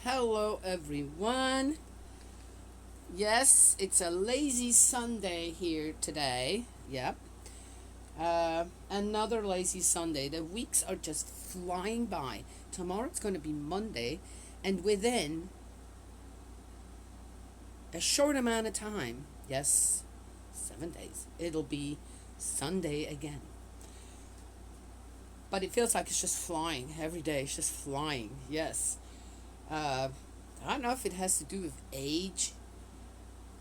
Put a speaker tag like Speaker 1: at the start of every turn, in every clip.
Speaker 1: Hello, everyone. Yes, it's a lazy Sunday here today. Yep. Another lazy Sunday. The weeks are just flying by. Tomorrow it's going to be Monday, and within a short amount of time, yes, 7 days, it'll be Sunday again. But it feels like it's just flying every day. It's just flying. Yes. Uh, I don't know if it has to do with age.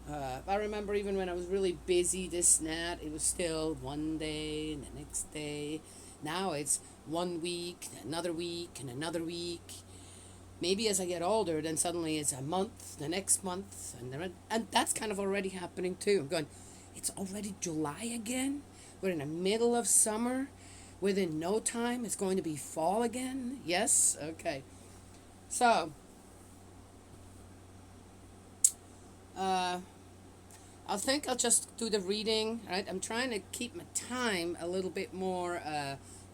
Speaker 1: I remember even when I was really busy, this and that, it was still one day and the next day. Now it's 1 week, another week, and another week. Maybe as I get older, then suddenly it's a month, the next month, and that's kind of already happening too. I'm going, it's already July again? We're in the middle of summer. Within no time, it's going to be fall again? Yes? Okay. So, uh, I think I'll just do the reading, right? I'm trying to keep my time a little bit more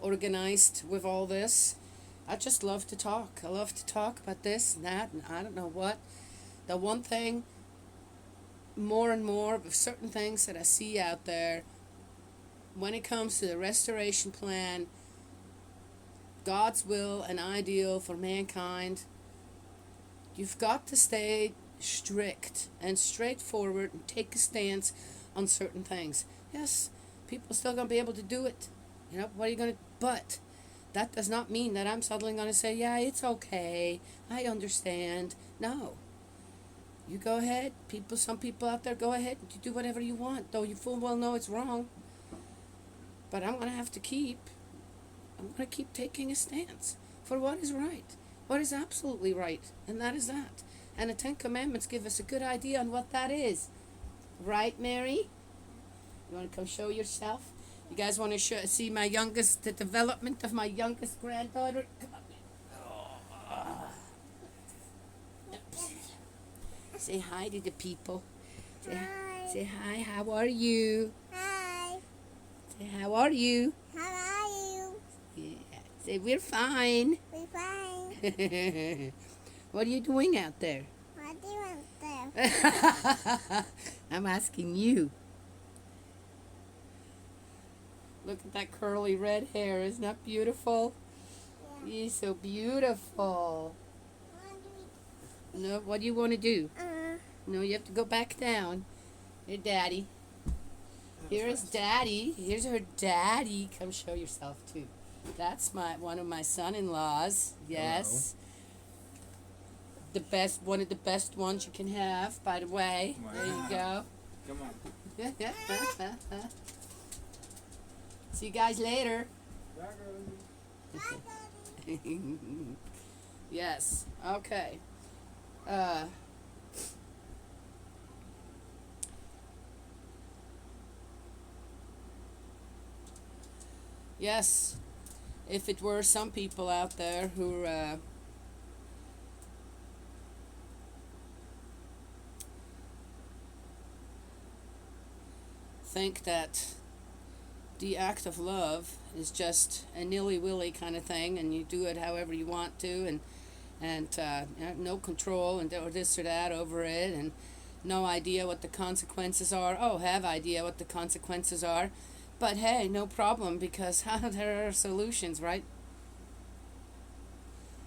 Speaker 1: organized with all this. I just love to talk. I love to talk about this and that and I don't know what. The one thing, more and more, with certain things that I see out there, when it comes to the restoration plan, God's will and ideal for mankind, you've got to stay strict and straightforward and take a stance on certain things. Yes, people are still going to be able to do it. What are you going to... But that does not mean that I'm suddenly going to say, yeah, it's okay, I understand. No. You go ahead. Some people out there, go ahead. You do whatever you want, though you full well know it's wrong. But I'm going to keep taking a stance for what is right, what is absolutely right, and that is that. And the Ten Commandments give us a good idea on what that is. Right, Mary? You want to come show yourself? You guys want to see the development of my youngest granddaughter? Come on. Say hi to the people. Say hi, how are you?
Speaker 2: Hi.
Speaker 1: Say, how are you?
Speaker 2: How are you?
Speaker 1: Yeah. Say, we're fine.
Speaker 2: We're fine.
Speaker 1: What are you doing out there?
Speaker 2: What do you want there?
Speaker 1: I'm asking you. Look at that curly red hair. Isn't that beautiful?
Speaker 2: Yeah.
Speaker 1: You're so beautiful. No, what do you want to do? No, you have to go back down. Here, Daddy. Here's Daddy. Here's her Daddy. Come show yourself, too. That's one of my son-in-laws. Yes.
Speaker 3: Hello.
Speaker 1: One of the best ones you can have, by the way.
Speaker 3: Wow.
Speaker 1: There you go.
Speaker 3: Come on.
Speaker 1: See you guys later. Yes. Okay. Yes. If it were some people out there who think that the act of love is just a nilly-willy kind of thing, and you do it however you want to, and no control and or this or that over it, and no idea what the consequences are. Oh, have idea what the consequences are, but hey, no problem, because there are solutions, right?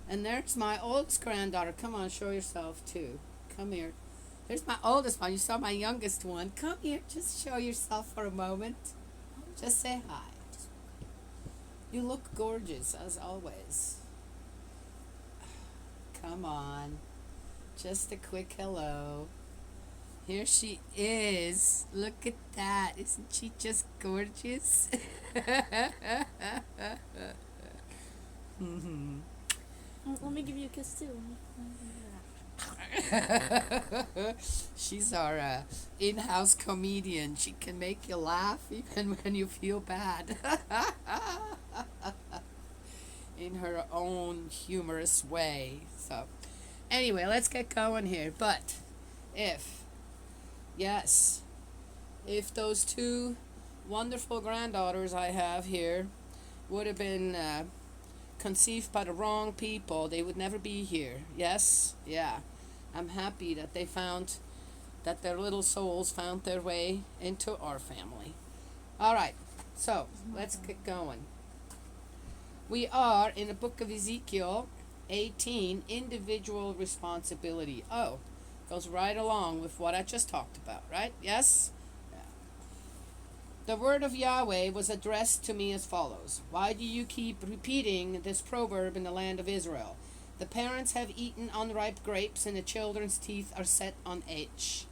Speaker 1: And there's my oldest granddaughter. Come on, show yourself too. Come here. There's my oldest one. You saw my youngest one. Come here, just show yourself for a moment. Just say hi. You look gorgeous, as always. Come on. Just a quick hello. Here she is. Look at that. Isn't she just gorgeous?
Speaker 2: Let me give you a kiss too.
Speaker 1: She's our in-house comedian. She can make you laugh even when you feel bad. In her own humorous way. So, anyway, let's get going here. But if those two wonderful granddaughters I have here would have been conceived by the wrong people, they would never be here. Yes? Yeah. I'm happy that they found, that their little souls found their way into our family. All right. So, let's get going. We are in the book of Ezekiel 18, individual responsibility. Oh, goes right along with what I just talked about, right? Yes? The word of Yahweh was addressed to me as follows. Why do you keep repeating this proverb in the land of Israel? The parents have eaten unripe grapes and the children's teeth are set on edge.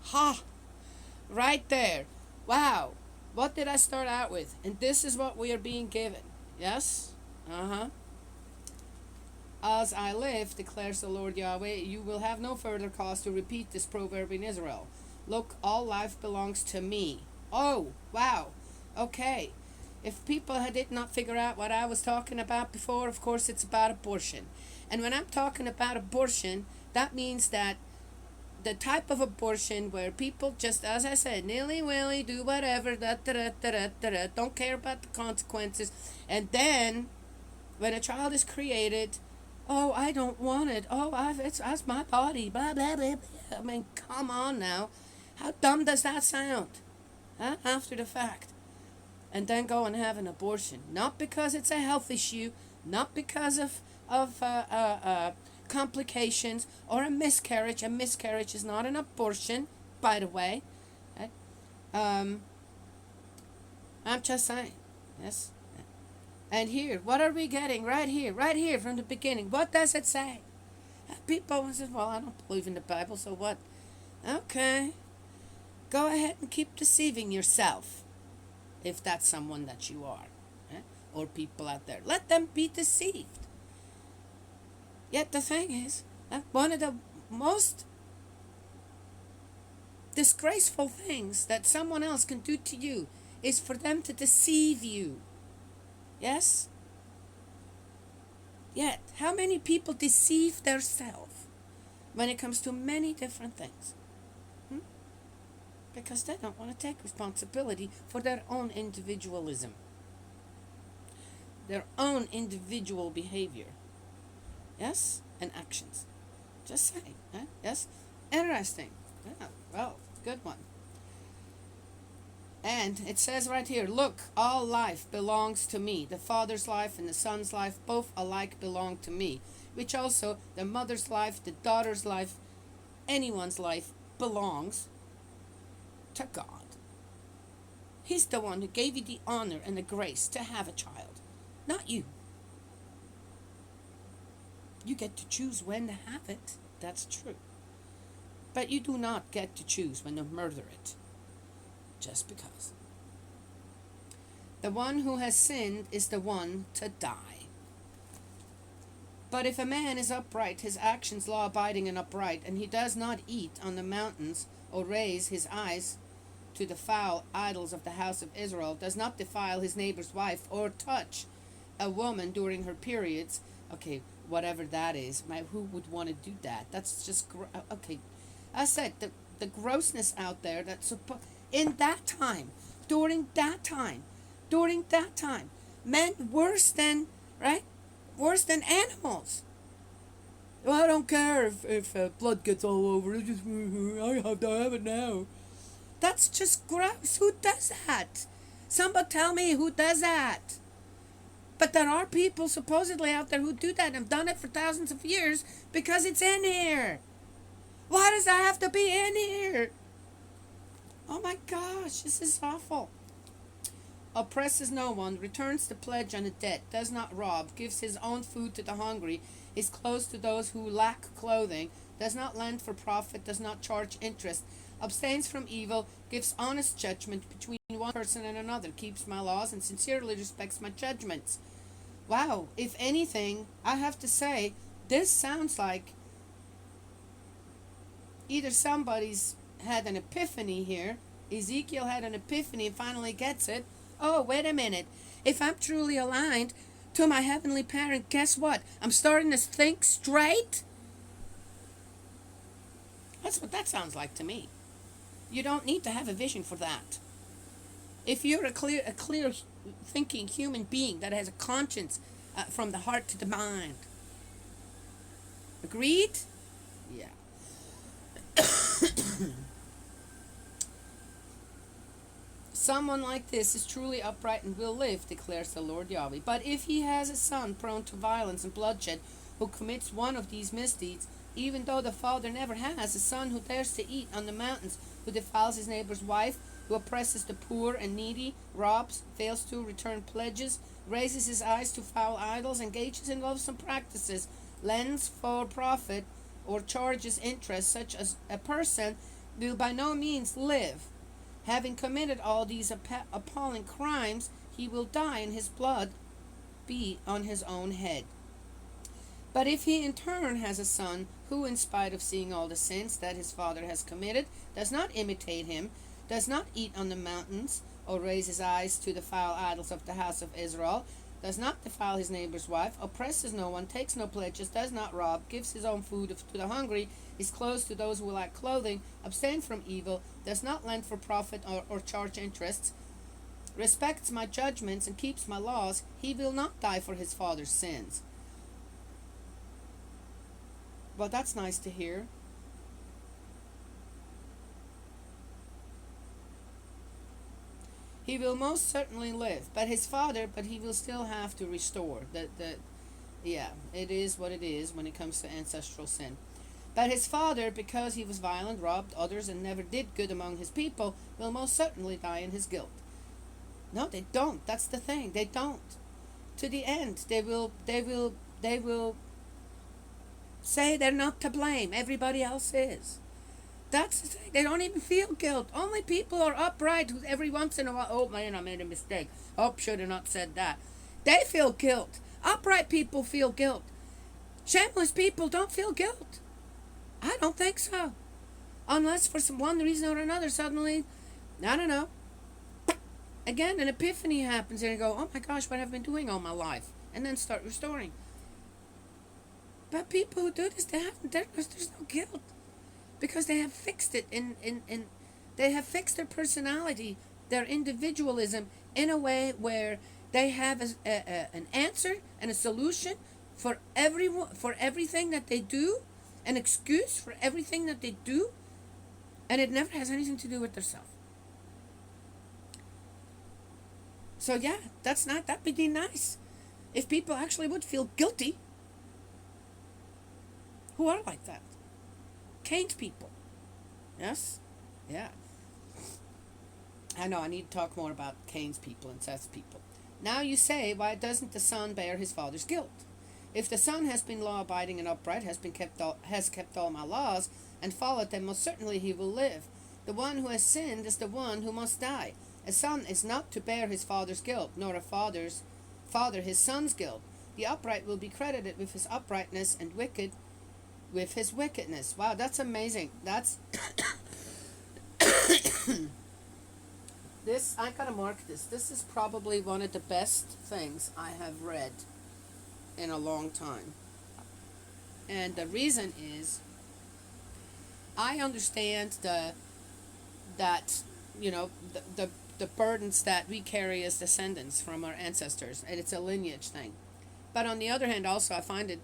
Speaker 1: Ha! Right there. Wow. What did I start out with? And this is what we are being given. Yes? Uh-huh. As I live, declares the Lord Yahweh, you will have no further cause to repeat this proverb in Israel. Look, all life belongs to me. Oh, wow. Okay. If people did not figure out what I was talking about before, of course it's about abortion. And when I'm talking about abortion, that means that the type of abortion where people just, as I said, nilly-willy, do whatever, don't care about the consequences. And then, when a child is created, oh, I don't want it. Oh, that's my body, blah, blah, blah, blah. I mean, come on now. How dumb does that sound? Huh? After the fact. And then go and have an abortion. Not because it's a health issue, not because of complications or a miscarriage. A miscarriage is not an abortion, by the way. Right? I'm just saying. Yes. And here, what are we getting right here from the beginning? What does it say? People say, well, I don't believe in the Bible, so what? Okay. Go ahead and keep deceiving yourself, if that's someone that you are, or people out there. Let them be deceived. Yet the thing is, one of the most disgraceful things that someone else can do to you is for them to deceive you. Yes? Yet, how many people deceive themselves when it comes to many different things? Because they don't want to take responsibility for their own individualism, their own individual behavior, yes, and actions. Just saying, yes, interesting. Yeah, well, good one. And it says right here, look, all life belongs to me. The father's life and the son's life both alike belong to me, which also the mother's life, the daughter's life, anyone's life belongs to God. He's the one who gave you the honor and the grace to have a child, not you. You get to choose when to have it. That's true. But you do not get to choose when to murder it, just because. The one who has sinned is the one to die. But if a man is upright, his actions law-abiding and upright, and he does not eat on the mountains or raise his eyes to the foul idols of the house of Israel, does not defile his neighbor's wife, or touch a woman during her periods. Okay, whatever that is. Who would want to do that? That's just, okay. I said, the grossness out there, in that time, during that time, men worse than, right? Worse than animals. Well, I don't care if blood gets all over it. I have to have it now. That's just gross. Who does that? Somebody tell me who does that. But there are people supposedly out there who do that and have done it for thousands of years because it's in here. Why does that have to be in here? Oh my gosh, this is awful. Oppresses no one, returns the pledge on a debt, does not rob, gives his own food to the hungry, is close to those who lack clothing, does not lend for profit, does not charge interest, abstains from evil, gives honest judgment between one person and another, keeps my laws, and sincerely respects my judgments. Wow, if anything, I have to say, this sounds like either somebody's had an epiphany here, Ezekiel had an epiphany and finally gets it. Oh, wait a minute. If I'm truly aligned to my heavenly parent, guess what? I'm starting to think straight. That's what that sounds like to me. You don't need to have a vision for that. If you're a clear thinking human being that has a conscience, from the heart to the mind. Agreed? Yeah. Someone like this is truly upright and will live, declares the Lord Yahweh. But if he has a son prone to violence and bloodshed, who commits one of these misdeeds, even though the father never has, a son who dares to eat on the mountains, who defiles his neighbor's wife, who oppresses the poor and needy, robs, fails to return pledges, raises his eyes to foul idols, engages in loathsome practices, lends for profit, or charges interest, such as a person will by no means live. Having committed all these appalling crimes, he will die, and his blood be on his own head. But if he in turn has a son who, in spite of seeing all the sins that his father has committed, does not imitate him, does not eat on the mountains, or raise his eyes to the foul idols of the house of Israel, does not defile his neighbor's wife, oppresses no one, takes no pledges, does not rob, gives his own food to the hungry, is clothed to those who lack clothing, abstains from evil, does not lend for profit or charge interests, respects my judgments and keeps my laws, he will not die for his father's sins. Well, that's nice to hear. He will most certainly live, but he will still have to restore. Yeah, it is what it is when it comes to ancestral sin. But his father, because he was violent, robbed others, and never did good among his people, will most certainly die in his guilt. No, they don't. That's the thing. They don't. To the end, they will say they're not to blame. Everybody else is. That's the thing. They don't even feel guilt. Only people are upright who every once in a while, oh man, I made a mistake. Oh, should have not said that. They feel guilt. Upright people feel guilt. Shameless people don't feel guilt. I don't think so. Unless for some one reason or another, suddenly, I don't know, again, an epiphany happens and you go, oh my gosh, what have I been doing all my life? And then start restoring. But people who do this, there's no guilt. Because they have fixed it they have fixed their personality, their individualism in a way where they have an answer and a solution for everything that they do, an excuse for everything that they do, and it never has anything to do with themselves. So yeah, that'd be nice if people actually would feel guilty who are like that. Cain's people. Yes? Yeah. I know, I need to talk more about Cain's people and Seth's people. Now you say, why doesn't the son bear his father's guilt? If the son has been law-abiding and upright, has kept all my laws, and followed them, most certainly he will live. The one who has sinned is the one who must die. A son is not to bear his father's guilt, nor a father his son's guilt. The upright will be credited with his uprightness, and wicked with his wickedness. Wow, that's amazing. That's this, I gotta mark this. This is probably one of the best things I have read in a long time. And the reason is, I understand that the burdens that we carry as descendants from our ancestors, and it's a lineage thing. But on the other hand, also I find it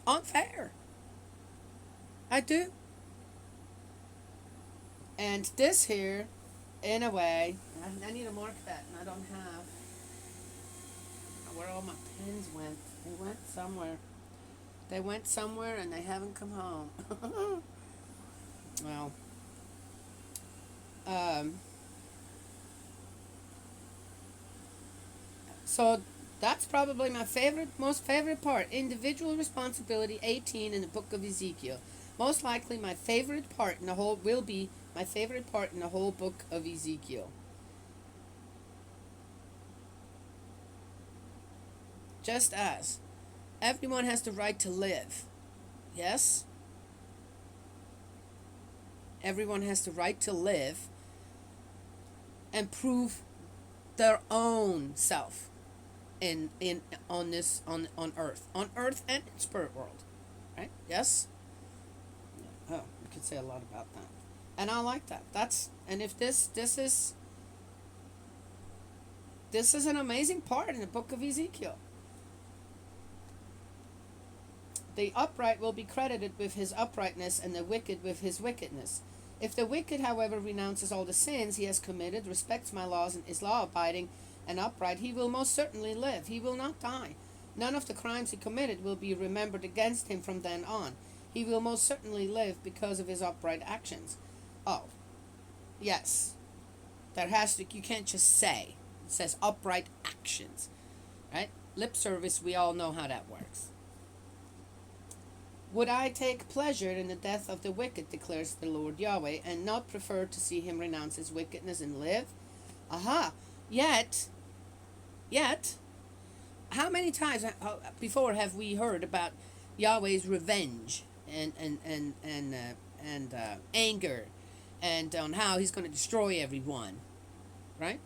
Speaker 1: unfair. I do. And this here, in a way, I need to mark that, and I don't have where all my pens went. They went somewhere. They went somewhere and they haven't come home. Well, so that's probably my most favorite part. Individual responsibility 18 in the book of Ezekiel. Most likely my favorite part in the whole will be my favorite part in the whole book of Ezekiel. Just as everyone has the right to live. Yes? Everyone has the right to live and prove their own self on earth and in spirit world, right? Yes. Oh, we could say a lot about that, and I like that. And if this is This is an amazing part in the book of Ezekiel. The upright will be credited with his uprightness, and the wicked with his wickedness. If the wicked, however, renounces all the sins he has committed, respects my laws, and is law-abiding and upright, he will most certainly live. He will not die. None of the crimes he committed will be remembered against him from then on. He will most certainly live because of his upright actions. Oh, yes. You can't just say. It says upright actions. Right? Lip service, we all know how that works. Would I take pleasure in the death of the wicked, declares the Lord Yahweh, and not prefer to see him renounce his wickedness and live? Aha! Yet, how many times before have we heard about Yahweh's revenge and anger, and on how he's going to destroy everyone, right?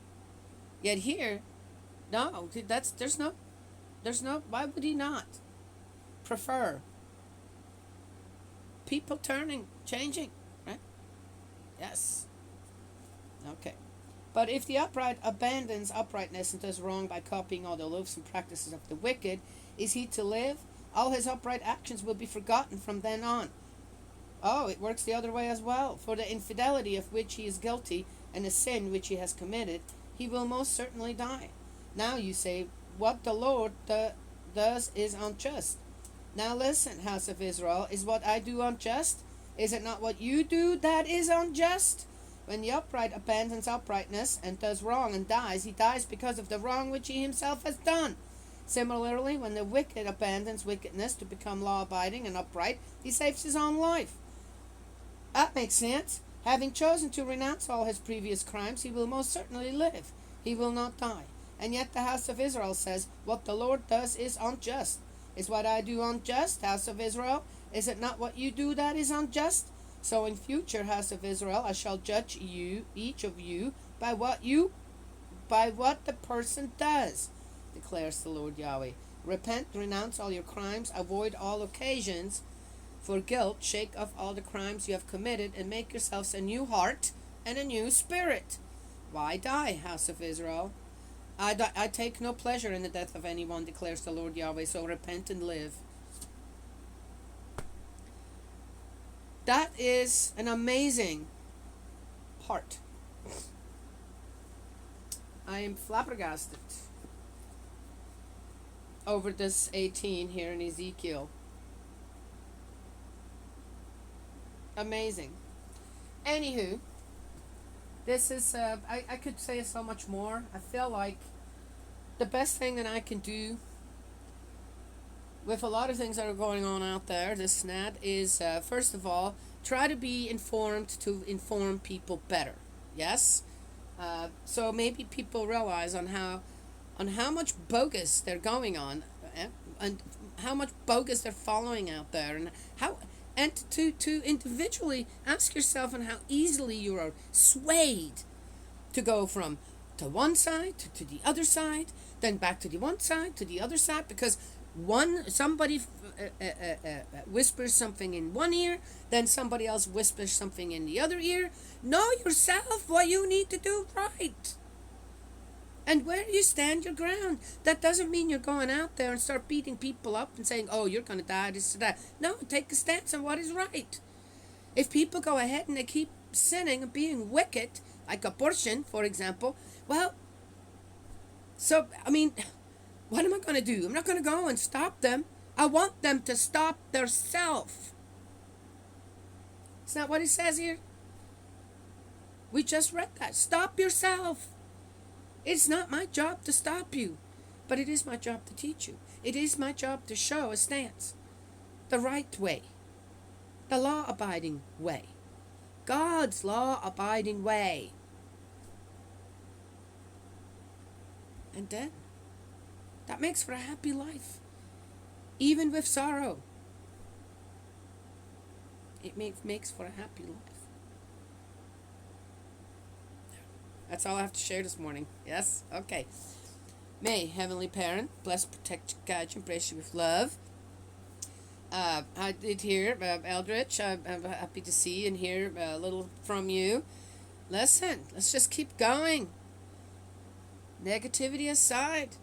Speaker 1: Yet here, no, there's no. Why would he not prefer people turning, changing, right? Yes. Okay. But if the upright abandons uprightness and does wrong by copying all the loathsome practices of the wicked, is he to live? All his upright actions will be forgotten from then on. Oh, it works the other way as well. For the infidelity of which he is guilty and the sin which he has committed, he will most certainly die. Now you say, what the Lord does is unjust. Now listen, house of Israel, is what I do unjust? Is it not what you do that is unjust? When the upright abandons uprightness and does wrong and dies, he dies because of the wrong which he himself has done. Similarly, when the wicked abandons wickedness to become law-abiding and upright, he saves his own life. That makes sense. Having chosen to renounce all his previous crimes, he will most certainly live. He will not die. And yet the house of Israel says, what the Lord does is unjust. Is what I do unjust, house of Israel? Is it not what you do that is unjust? So in future, house of Israel, I shall judge you, each of you, by what the person does, declares the Lord Yahweh. Repent, renounce all your crimes, avoid all occasions for guilt, shake off all the crimes you have committed, and make yourselves a new heart and a new spirit. Why die, house of Israel? I take no pleasure in the death of anyone, declares the Lord Yahweh, so repent and live. That is an amazing part. I am flabbergasted over this 18 here in Ezekiel. Amazing. Anywho, this is, I could say so much more. I feel like the best thing that I can do with a lot of things that are going on out there, this and that, is first of all, try to be informed to inform people better. Yes? So maybe people realize on how much bogus they're going on, and how much bogus they're following out there, and to individually ask yourself on how easily you are swayed to go from to one side to the other side, then back to the one side to the other side, because somebody whispers something in one ear, then somebody else whispers something in the other ear. Know yourself what you need to do right. And where you stand your ground. That doesn't mean you're going out there and start beating people up and saying, oh, you're going to die, this or that. No, take a stance on what is right. If people go ahead and they keep sinning and being wicked, like abortion, for example, well, so, I mean, what am I going to do? I'm not going to go and stop them. I want them to stop themselves. Isn't that what it says here? We just read that. Stop yourself. It's not my job to stop you, but it is my job to teach you. It is my job to show a stance. The right way. The law-abiding way. God's law-abiding way. And then, that makes for a happy life. Even with sorrow. It makes for a happy life. That's all I have to share this morning. Yes? Okay. May Heavenly Parent bless, protect, guide you, embrace you with love. I did hear, Eldridge, I'm happy to see and hear a little from you. Listen, let's just keep going. Negativity aside,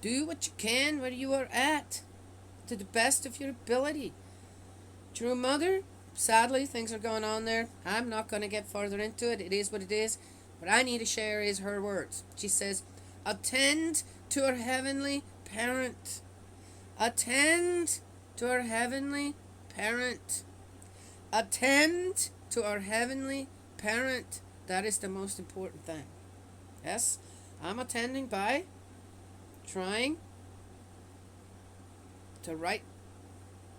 Speaker 1: do what you can where you are at to the best of your ability. True mother, sadly, things are going on there. I'm not going to get further into it. It is what it is. What I need to share is her words. She says, attend to our heavenly parent. Attend to our heavenly parent. Attend to our heavenly parent. That is the most important thing. Yes, I'm attending by trying to write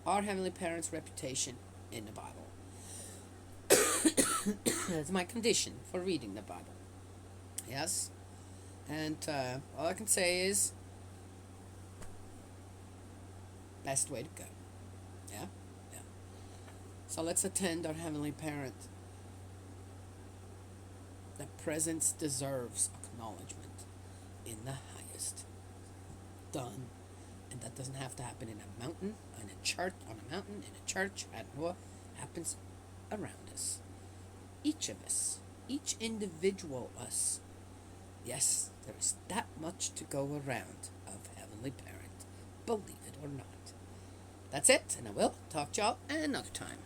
Speaker 1: our heavenly parent's reputation in the Bible. That's my condition for reading the Bible. Yes, and all I can say is best way to go. Yeah, yeah. So let's attend our heavenly parent. The presence deserves acknowledgement in the highest. Done. And that doesn't have to happen in a mountain, in a church, I don't know what happens around us. Each of us, each individual us. Yes, there is that much to go around of Heavenly Parent, believe it or not. That's it, and I will talk to y'all another time.